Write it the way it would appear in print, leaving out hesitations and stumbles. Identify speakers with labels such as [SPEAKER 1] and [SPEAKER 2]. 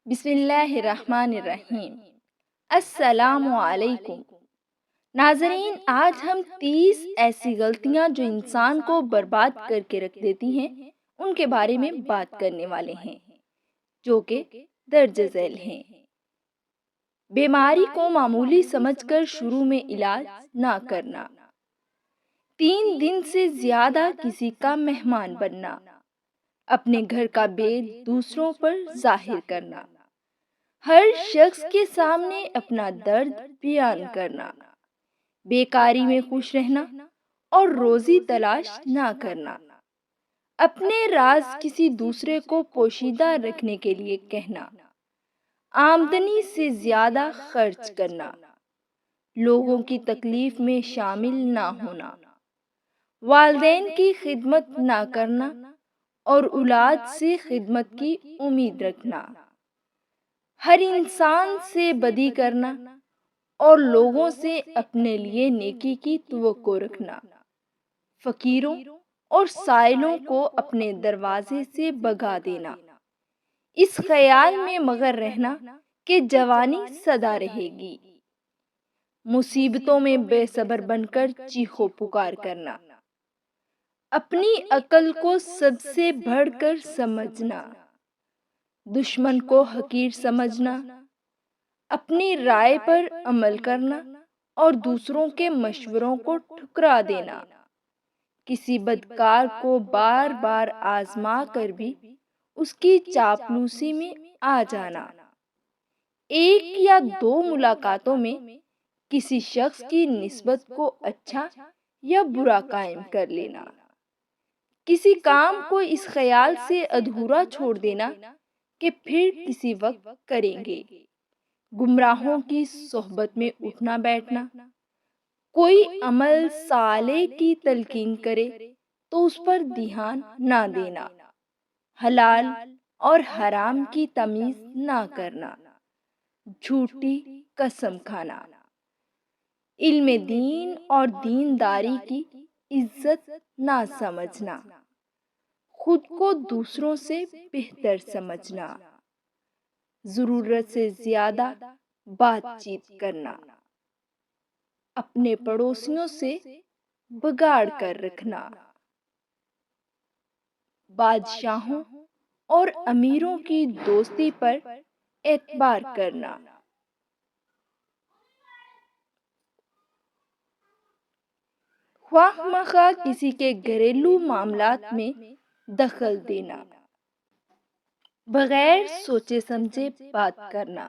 [SPEAKER 1] بسم اللہ الرحمن الرحیم۔ السلام علیکم ناظرین، آج ہم 30 ایسی غلطیاں جو انسان کو برباد کر کے رکھ دیتی ہیں ان کے بارے میں بات کرنے والے ہیں، جو کہ درج ذیل ہیں۔ بیماری کو معمولی سمجھ کر شروع میں علاج نہ کرنا، 3 دن سے زیادہ کسی کا مہمان بننا، اپنے گھر کا بید دوسروں پر ظاہر کرنا، ہر شخص کے سامنے اپنا درد بیان کرنا، بیکاری میں خوش رہنا اور روزی تلاش نہ کرنا، اپنے راز کسی دوسرے کو پوشیدہ رکھنے کے لیے کہنا، آمدنی سے زیادہ خرچ کرنا، لوگوں کی تکلیف میں شامل نہ ہونا، والدین کی خدمت نہ کرنا اور اولاد سے خدمت کی امید رکھنا، ہر انسان سے بدی کرنا اور لوگوں سے اپنے لیے نیکی کی توقع رکھنا، فقیروں اور سائلوں کو اپنے دروازے سے بھگا دینا، اس خیال میں مغر رہنا کہ جوانی سدا رہے گی، مصیبتوں میں بے صبر بن کر چیخو پکار کرنا، اپنی عقل کو سب سے بڑھ کر سمجھنا، دشمن کو حقیر سمجھنا، اپنی رائے پر عمل کرنا اور دوسروں کے مشوروں کو ٹھکرا دینا، کسی بدکار کو بار بار آزما کر بھی اس کی چاپلوسی میں آ جانا، 1 یا 2 ملاقاتوں میں کسی شخص کی نسبت کو اچھا یا برا قائم کر لینا، کسی کام کو اس خیال سے ادھورا چھوڑ دینا کہ پھر کسی وقت کریں گے، گمراہوں کی صحبت میں اٹھنا بیٹھنا، کوئی عمل صالح کی تلقین کرے تو اس پر دھیان نہ دینا، حلال اور حرام کی تمیز نہ کرنا، جھوٹی قسم کھانا، علم دین اور دینداری کی عزت نہ سمجھنا، خود کو دوسروں سے بہتر سمجھنا، ضرورت سے زیادہ بات چیت کرنا، اپنے پڑوسیوں سے بگاڑ کر رکھنا، بادشاہوں اور امیروں کی دوستی پر اعتبار کرنا، خواہ مخواہ کسی کے گھریلو معاملات میں دخل دینا، بغیر سوچے سمجھے بات کرنا،